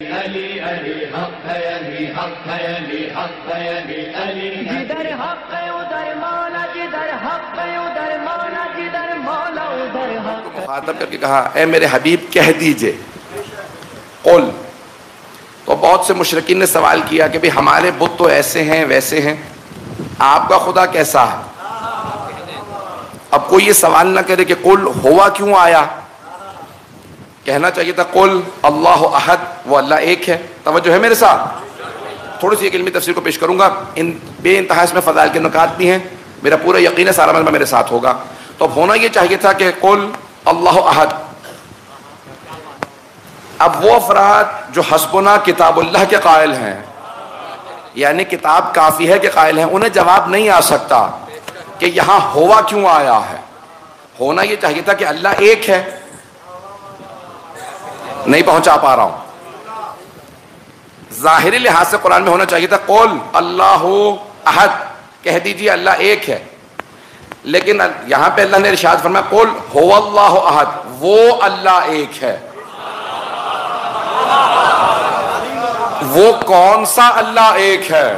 علی علی حق ہے، علی حق ہے، علی حق ہے، علی علی جدھر حق ہے ادھر مولا، جدھر حق ہے ادھر مولا، جدھر مولا ادھر حق ہے۔ مخاطب کر کے کہا اے میرے حبیب کہہ دیجئے قل۔ تو بہت سے مشرکین نے سوال کیا کہ بھی ہمارے بت تو ایسے ہیں ویسے ہیں، آپ کا خدا کیسا ہے؟ اب کوئی یہ سوال نہ کرے کہ قل ہوا کیوں آیا، کہنا چاہیے تھا قل اللہ احد، وہ اللہ ایک ہے۔ توجہ ہے میرے ساتھ؟ تھوڑی سی ایک علمی تفسیر کو پیش کروں گا، ان بے انتہا اس میں فضائل کے نکات بھی ہیں، میرا پورا یقین ہے سارا مجمع میرے ساتھ ہوگا۔ تو اب ہونا یہ چاہیے تھا کہ قل اللہ احد۔ اب وہ افراد جو حسبنا کتاب اللہ کے قائل ہیں، یعنی کتاب کافی ہے کے قائل ہیں، انہیں جواب نہیں آ سکتا کہ یہاں ہوا کیوں آیا ہے۔ ہونا یہ چاہیے تھا کہ اللہ ایک ہے، نہیں پہنچا پا رہا ہوں۔ ظاہری لحاظ سے قرآن میں ہونا چاہیے تھا قل اللہ احد، کہہ دیجیے اللہ ایک ہے، لیکن یہاں پہ اللہ نے ارشاد فرمایا قل هو اللہ احد، وہ اللہ ایک ہے۔ وہ کون سا اللہ ایک ہے؟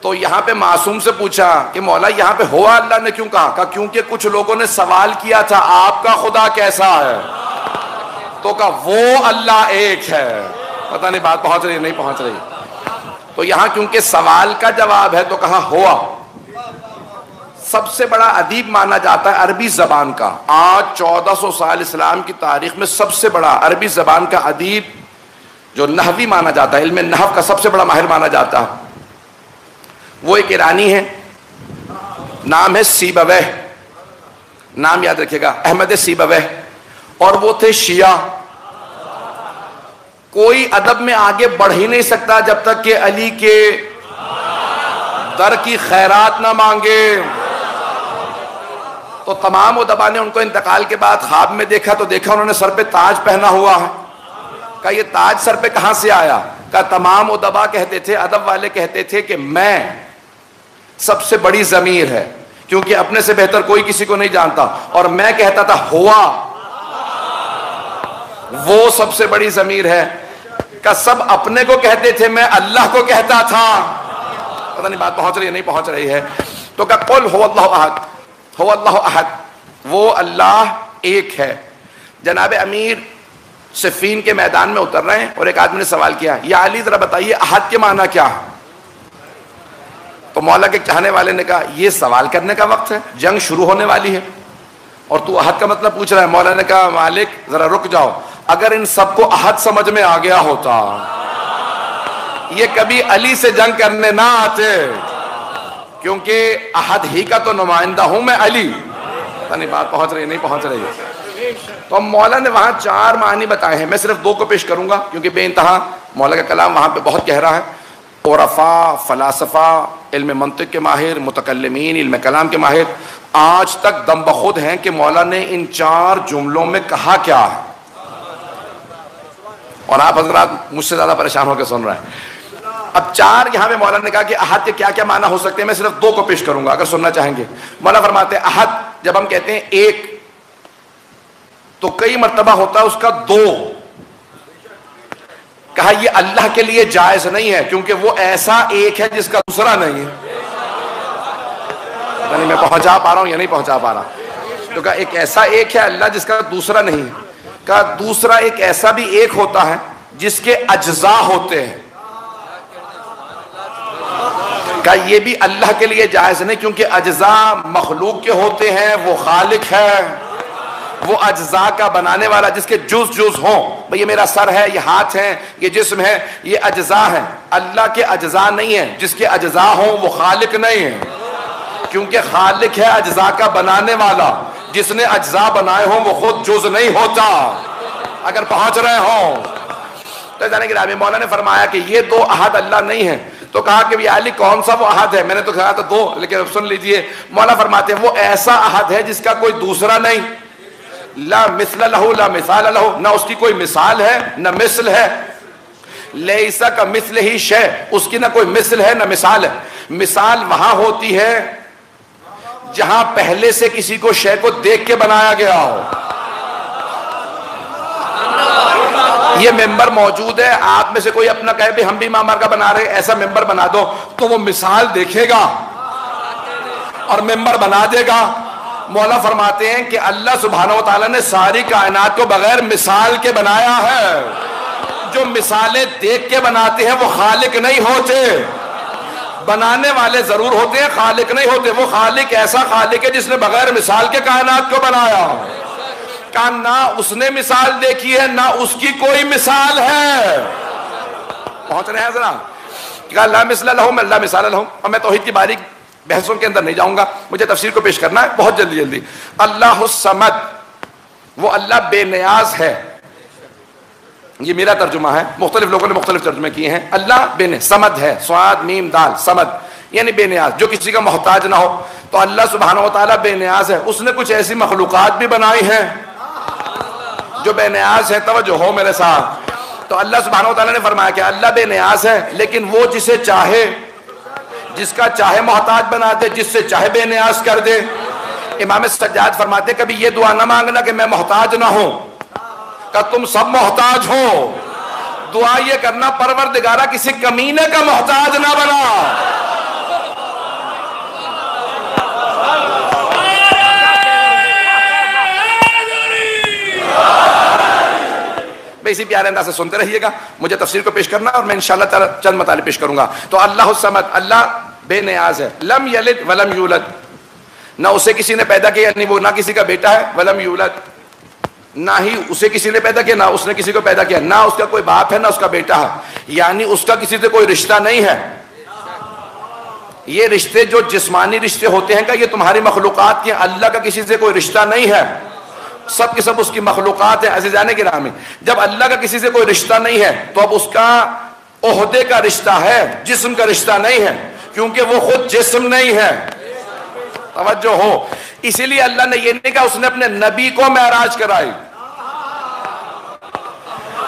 تو یہاں پہ معصوم سے پوچھا کہ مولا یہاں پہ ہوا اللہ نے کیوں کہا؟ کیونکہ کچھ لوگوں نے سوال کیا تھا آپ کا خدا کیسا ہے، تو کہا وہ اللہ ایک ہے۔ پتہ نہیں بات پہنچ رہی نہیں پہنچ رہی؟ تو یہاں کیونکہ سوال کا جواب ہے تو کہا ہوا۔ سب سے بڑا ادیب مانا جاتا ہے عربی زبان کا، آج 1400 سال اسلام کی تاریخ میں سب سے بڑا عربی زبان کا ادیب جو نحوی مانا جاتا ہے، علم نحو کا سب سے بڑا ماہر مانا جاتا ہے، وہ ایک ایرانی ہے، نام ہے سیبویہ، نام یاد رکھیے گا احمد سیبویہ، اور وہ تھے شیعہ۔ کوئی ادب میں آگے بڑھ ہی نہیں سکتا جب تک کہ علی کے در کی خیرات نہ مانگے۔ تو تمام ادبا نے ان کو انتقال کے بعد خواب میں دیکھا تو دیکھا انہوں نے سر پہ تاج پہنا ہوا ہے۔ کہا یہ تاج سر پہ کہاں سے آیا؟ کہا تمام ادبا کہتے تھے، ادب والے کہتے تھے کہ میں سب سے بڑی ضمیر ہے، کیونکہ اپنے سے بہتر کوئی کسی کو نہیں جانتا، اور میں کہتا تھا ہوا وہ سب سے بڑی ضمیر ہے۔ کہ سب اپنے کو کہتے تھے، میں اللہ کو کہتا تھا۔ پتہ نہیں بات پہنچ رہی ہے نہیں پہنچ رہی ہے؟ تو کہ قل هو اللہ احد، هو اللہ احد، وہ اللہ ایک ہے۔ جناب امیر صفین کے میدان میں اتر رہے ہیں اور ایک آدمی نے سوال کیا یا علی ذرا بتائیے احد کے معنی کیا ہے؟ تو مولا کے چاہنے والے نے کہا یہ سوال کرنے کا وقت ہے، جنگ شروع ہونے والی ہے اور تو احد کا مطلب پوچھ رہا ہے۔ مولا نے کہا مالک ذرا رک جاؤ، اگر ان سب کو احد سمجھ میں آ گیا ہوتا یہ کبھی علی سے جنگ کرنے نہ آتے، کیونکہ احد ہی کا تو نمائندہ ہوں میں علی۔ پتہ نہیں بات پہنچ رہی نہیں پہنچ رہی ہے؟ تو مولا نے وہاں 4 معنی بتائے ہیں، میں صرف 2 کو پیش کروں گا کیونکہ بے انتہا مولا کا کلام وہاں پہ بہت گہرا ہے۔ عرفاء، فلاسفہ، علم منطق کے ماہر، متکلمین، علم کلام کے ماہر آج تک دم بخود ہیں کہ مولا نے ان 4 جملوں میں کہا کیا ہے، اور آپ حضرات مجھ سے زیادہ پریشان ہو کے سن رہے ہیں۔ اب 4 یہاں پہ مولا نے کہا کہ احد کے کیا کیا معنی ہو سکتے ہیں، میں صرف 2 کو پیش کروں گا اگر سننا چاہیں گے۔ مولا فرماتے ہیں احد جب ہم کہتے ہیں ایک تو کئی مرتبہ ہوتا ہے اس کا 2۔ کہا یہ اللہ کے لیے جائز نہیں ہے کیونکہ وہ ایسا ایک ہے جس کا دوسرا نہیں ہے۔ یعنی میں پہنچا پا رہا ہوں یا نہیں پہنچا پا رہا؟ تو کہا ایک ایسا ایک ہے اللہ جس کا دوسرا نہیں ہے۔ کہا دوسرا ایک ایسا بھی ایک ہوتا ہے جس کے اجزاء ہوتے ہیں۔ کہا یہ بھی اللہ کے لیے جائز نہیں کیونکہ اجزاء مخلوق کے ہوتے ہیں، وہ خالق ہے، وہ اجزاء کا بنانے والا، جس کے جز ہوں، بھئی یہ میرا سر ہے، یہ ہاتھ ہے، یہ جسم ہے، یہ اجزاء ہیں۔ اللہ کے اجزاء نہیں ہیں، جس کے اجزاء ہوں وہ خالق نہیں ہے، کیونکہ خالق ہے اجزاء کا بنانے والا، جس نے اجزاء بنائے ہوں وہ خود جز نہیں ہوتا۔ اگر پہنچ رہے ہوں تو جانے گرامی مولا نے فرمایا کہ یہ 2 احد اللہ نہیں ہیں۔ تو کہا کہ یا علی کون سا وہ احد ہے؟ میں نے تو کہا تھا 2، لیکن اب سن لیجئے مولا فرماتے ہیں وہ ایسا احد ہے جس کا کوئی دوسرا نہیں، لا مثل لہو لا مثال لہو، نہ اس کی کوئی مثال ہے نہ مثل ہے، لیس کمثلہ شیء، اس کی نہ کوئی مثل ہے نہ مثال ہے۔ مثال وہاں ہوتی ہے جہاں پہلے سے کسی کو شے کو دیکھ کے بنایا گیا ہو۔ یہ ممبر موجود ہے، آپ میں سے کوئی اپنا کہے بھی ہم بھی مامر کا بنا رہے، ایسا ممبر بنا دو تو وہ مثال دیکھے گا اور ممبر بنا دے گا۔ مولا فرماتے ہیں کہ اللہ سبحانہ و تعالیٰ نے ساری کائنات کو بغیر مثال کے بنایا ہے۔ جو مثالیں دیکھ کے بناتے ہیں وہ خالق نہیں ہوتے، بنانے والے ضرور ہوتے ہیں، خالق نہیں ہوتے۔ وہ خالق ایسا خالق ہے جس نے بغیر مثال کے کائنات کو بنایا، کہ نہ اس نے مثال دیکھی ہے نہ اس کی کوئی مثال ہے۔ پہنچ رہے ہیں ذرا؟ کہ لا مثل لہم لا مثال لہم۔ اور میں توحید کی باریک بحثوں کے اندر نہیں جاؤں گا، مجھے تفسیر کو پیش کرنا ہے بہت جلدی جلدی۔ اللہ الصمد، وہ اللہ بے نیاز ہے، یہ میرا ترجمہ ہے، مختلف لوگوں نے مختلف ترجمے کیے ہیں۔ اللہ بے نیاز، صمد ہے، صاد میم دال، صمد یعنی بے نیاز، جو کسی کا محتاج نہ ہو۔ تو اللہ سبحانہ و تعالیٰ بے نیاز ہے، اس نے کچھ ایسی مخلوقات بھی بنائی ہیں جو بے نیاز ہے۔ توجہ ہو میرے ساتھ۔ تو اللہ سبحانہ و تعالیٰ نے فرمایا کہ اللہ بے نیاز ہے، لیکن وہ جسے چاہے، جس کا چاہے محتاج بنا دے، جس سے چاہے بے نیاز کر دے۔ امام سجاد فرماتے کبھی یہ دعا نہ مانگنا کہ میں محتاج نہ ہوں، کہ تم سب محتاج ہو، دعا یہ کرنا پروردگارہ کسی کمینے کا محتاج نہ بنا۔ اسی پیارے انداز سے سنتے رہیے گا، مجھے تفسیر کو پیش کرنا اور میں انشاءاللہ تعالی چند مطالب پیش کروں گا۔ تو اللہ الصمد، اللہ بے نیاز ہے، لم یلد ولم یولد، نہ اسے کسی نے پیدا کیا، یعنی وہ نہ کسی کا بیٹا ہے، ولم یولد، نہ ہی اسے کسی نے پیدا کیا نہ اس نے کسی کو پیدا کیا، نہ اس کا کوئی باپ ہے نہ اس کا بیٹا ہے، یعنی اس کا کسی سے کوئی رشتہ نہیں ہے۔ یہ رشتے جو جسمانی رشتے ہوتے ہیں کہ یہ تمہاری مخلوقات کے، اللہ کا کسی سے کوئی رشتہ نہیں ہے، سب کے سب اس کی مخلوقات ہیں۔ عزیزان گرامی، جب اللہ کا کسی سے کوئی رشتہ نہیں ہے تو اب اس کا عہدے کا رشتہ ہے، جسم کا رشتہ نہیں ہے، کیونکہ وہ خود جسم نہیں ہے۔ توجہ ہو، اسی لیے اللہ نے یہ نہیں کہا اس نے اپنے نبی کو معراج کرائی،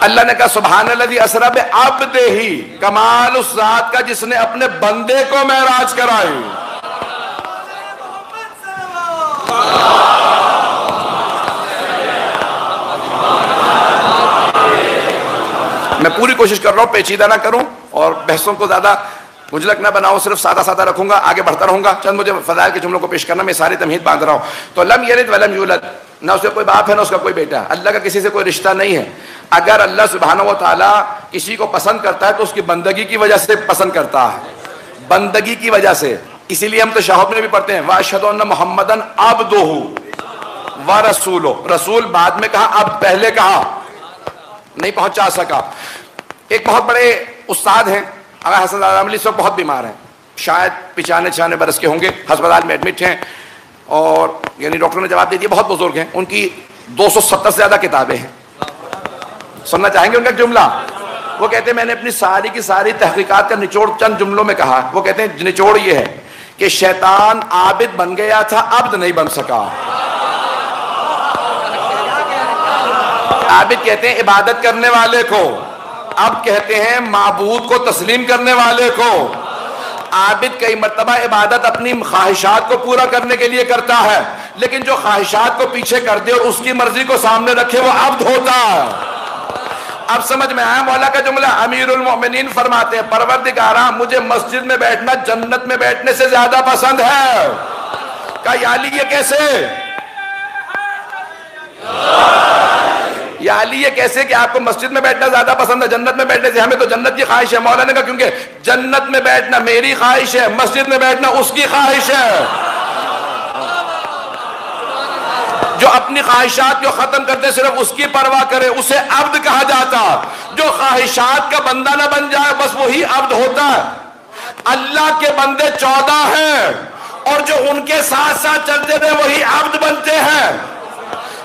اللہ نے کہا سبحان الذی اسری بعبدہ، کمال اس ذات کا جس نے اپنے بندے کو معراج کرائی۔ میں پوری کوشش کر رہا ہوں پیچیدہ نہ کروں اور بحثوں کو زیادہ مجلک نہ بناؤں، صرف سادہ سادہ رکھوں گا، آگے بڑھتا رہوں گا۔ چند مجھے فضائل کے جملوں کو پیش کرنا، میں ساری تمہید باندھ رہا ہوں۔ تو لم یلد ولم یولد، نہ اس کا کوئی باپ ہے نہ اس کا کوئی بیٹا، اللہ کا کسی سے کوئی رشتہ نہیں ہے۔ اگر اللہ سبحانہ و تعالیٰ کسی کو پسند کرتا ہے تو اس کی بندگی کی وجہ سے پسند کرتا ہے، بندگی کی وجہ سے۔ اسی لیے ہم تشہد میں بھی پڑھتے ہیں واشہد ان محمدن عبدہ ورسولہ، رسول بعد میں کہا، اب پہلے کہا، نہیں پہنچا سکا۔ ایک بہت بڑے استاد ہیں آقا حسن علی اس وقت بہت بیمار ہیں، شاید 95-96 برس کے ہوں گے، ہسپتال میں ایڈمٹ ہیں، اور یعنی ڈاکٹر نے جواب دے دیا، بہت بزرگ ہیں، ان کی 270 سے زیادہ کتابیں ہیں۔ سننا چاہیں گے ان کا ایک جملہ؟ وہ کہتے ہیں میں نے اپنی ساری کی ساری تحقیقات کا نچوڑ چند جملوں میں کہا۔ وہ کہتے ہیں نچوڑ یہ ہے کہ شیطان عابد بن گیا تھا، عبد نہیں بن سکا۔ عابد کہتے ہیں عبادت کرنے والے کو، عبد کہتے ہیں معبود کو تسلیم کرنے والے کو۔ عابد کئی مرتبہ عبادت اپنی خواہشات کو پورا کرنے کے لیے کرتا ہے، لیکن جو خواہشات کو پیچھے کر دے اور اس کی مرضی کو سامنے رکھے وہ عبد ہوتا ہے۔ اب سمجھ میں آیا مولا کا جملہ؟ امیر المومنین فرماتے ہیں پروردگارہ مجھے مسجد میں بیٹھنا جنت میں بیٹھنے سے زیادہ پسند ہے۔ کہا یا علی یہ کیسے؟ یا علی یہ کیسے کہ آپ کو مسجد میں بیٹھنا زیادہ پسند ہے جنت میں بیٹھنے سے؟ ہمیں تو جنت کی خواہش ہے۔ مولا نے کہا کیونکہ جنت میں بیٹھنا میری خواہش ہے، مسجد میں بیٹھنا اس کی خواہش ہے۔ جو اپنی خواہشات کو ختم کرتے صرف اس کی پرواہ کرے اسے عبد کہا جاتا۔ جو خواہشات کا بندہ نہ بن جائے بس وہی عبد ہوتا ہے۔ اللہ کے بندے 14 ہیں اور جو ان کے ساتھ ساتھ چلتے تھے وہی عبد بنتے ہیں۔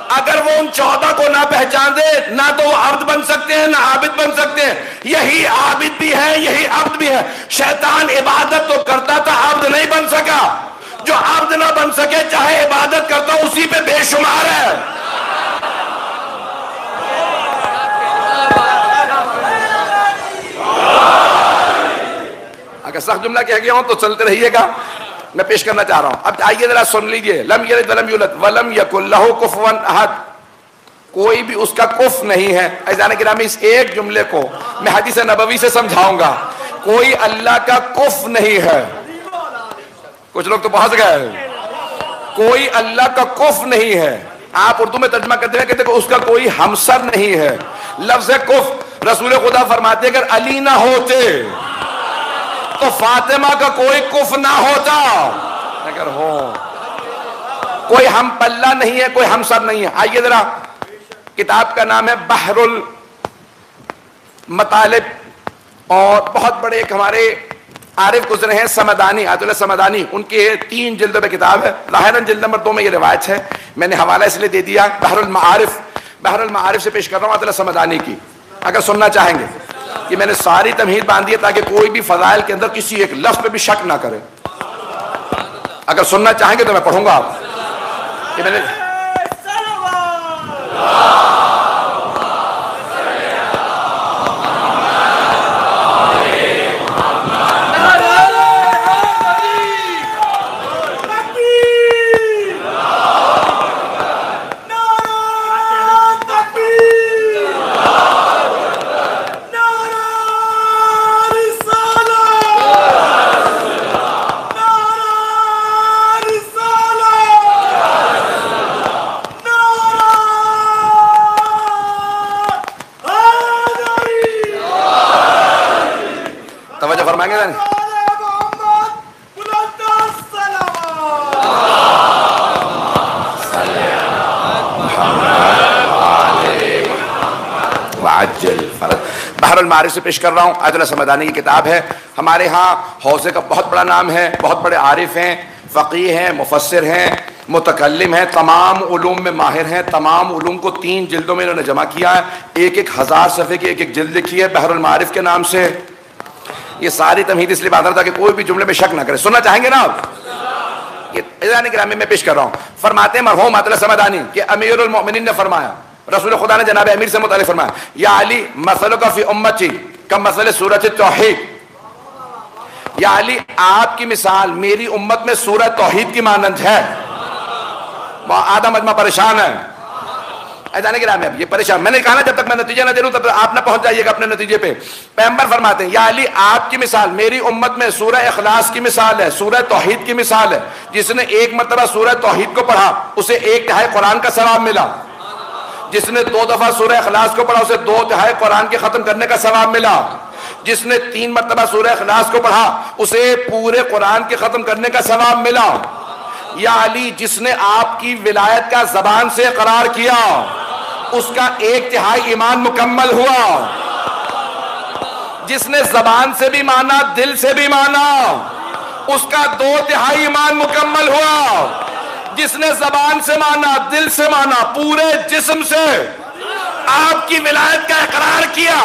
اگر وہ ان 14 کو نہ پہچان دے نہ تو وہ عبد بن سکتے ہیں نہ عابد بن سکتے ہیں۔ یہی عابد بھی ہے یہی عبد بھی ہے۔ شیطان عبادت تو کرتا تھا عبد نہیں بن سکا۔ جو عبد نہ بن سکے چاہے عبادت کرتا اسی پہ بے شمار ہے۔ اگر سخت جملہ کہہ گیا ہوں تو چلتے رہیے گا، میں پیش کرنا چاہ رہا ہوں۔ اب آئیے ذرا سن لیجئے، لم یلد ولم یولد ولم یکن لہ کفوا احد۔ کوئی بھی اس کا کف نہیں ہے. عزیزان گرامی اس ایک جملے کو میں حدیث نبوی سے سمجھاؤں گا. کوئی اللہ کا کف نہیں ہے. کچھ لوگ تو پہنچ گئے. کوئی اللہ کا کف نہیں ہے. آپ اردو میں ترجمہ کرتے ہیں کہتے ہیں اس کا کوئی ہمسر نہیں ہے. لفظ کف رسول خدا فرماتے اگر علی نہ ہوتے تو فاطمہ کا کوئی کف نہ ہوتا. اگر ہو کوئی ہم پلہ نہیں ہے, کوئی ہمسر نہیں ہے. آئیے ذرا, کتاب کا نام ہے بحر المطالب, اور بہت بڑے ایک ہمارے عارف گزرے ہیں سمدانی, آیت اللہ سمدانی, ان کے 3 جلدوں میں کتاب ہے. ظاہراً جلد نمبر 2 میں یہ روایت ہے, میں نے حوالہ اس لیے دے دیا. بحر المعارف, بحر المعارف سے پیش کر رہا ہوں آیت اللہ سمدانی کی, اگر سننا چاہیں گے. کہ میں نے ساری تمہید باندھ دی ہے تاکہ کوئی بھی فضائل کے اندر کسی ایک لفظ پہ بھی شک نہ کرے. اگر سننا چاہیں گے تو میں پڑھوں گا. آپ کہ میں نے بحر المعارف سے پیش کر رہا ہوں. آیت اللہ سمدانی کی کتاب ہے. ہمارے ہاں حوزے کا بہت بڑا نام ہے, بہت بڑے عارف ہیں, فقیہ ہیں, مفسر ہیں, متکلم ہیں, تمام علوم میں ماہر ہیں. تمام علوم کو 3 جلدوں میں انہوں نے جمع کیا ہے. 1000 صفحے کی ایک جلد لکھی ہے بحر المعارف کے نام سے. یہ ساری تمہید اس لیے باندھ رہا تھا کہ کوئی بھی جملے میں شک نہ کرے. سننا چاہیں گے نا آپ؟ یہ عزیزان گرامی میں پیش کر رہا ہوں. فرماتے ہیں مرحوم آیت اللہ سمدانی کہ امیر المؤمنین نے فرمایا, رسول خدا نے جناب امیر سے متعلق فرمایا, یا علی مثلک فی امتی کمثل سورۃ التوحید. یا علی آپ کی مثال میری امت میں سورہ توحید کی مانند ہے. آدم اجمع پریشان ہے. ایدانے کے نام ہے یہ پریشان. میں نے کہا نا جب تک میں نتیجہ نہ دے لوں تب تک آپ نہ پہنچ جائیے گا اپنے نتیجے پہ. پیغمبر فرماتے ہیں یا علی آپ کی مثال میری امت میں سورہ اخلاص کی مثال ہے, سورہ توحید کی مثال ہے. جس نے 1 مرتبہ سورہ توحید کو پڑھا اسے 1/3 قرآن کا ثواب ملا. جس نے 2 دفعہ سورہ اخلاص کو پڑھا اسے 2/3 قرآن کے ختم کرنے کا ثواب ملا. جس نے 3 مرتبہ سورہ اخلاص کو پڑھا اسے پورے قرآن کے ختم کرنے کا ثواب ملا. یا علی جس نے آپ کی ولایت کا زبان سے اقرار کیا اس کا 1/3 ایمان مکمل ہوا. جس نے زبان سے بھی مانا دل سے بھی مانا اس کا 2/3 ایمان مکمل ہوا. جس نے زبان سے مانا دل سے مانا پورے جسم سے آپ کی ولایت کا اقرار کیا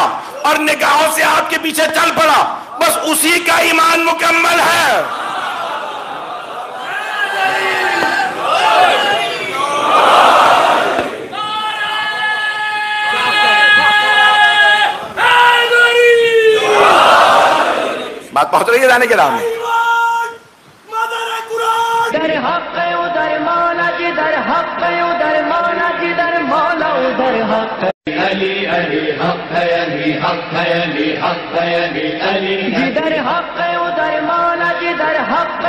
اور نگاہوں سے آپ کے پیچھے چل پڑا, بس اسی کا ایمان مکمل ہے. بات پہنچ رہی ہے جانے کے نام میں. در حق ادھر مولا جدھر حق ادھر مولا جدھر مولا ادھر حق. علی علی حق ہے علی حق ہے علی حق ہے علی علی جدھر حق ادھر مولا جدھر حق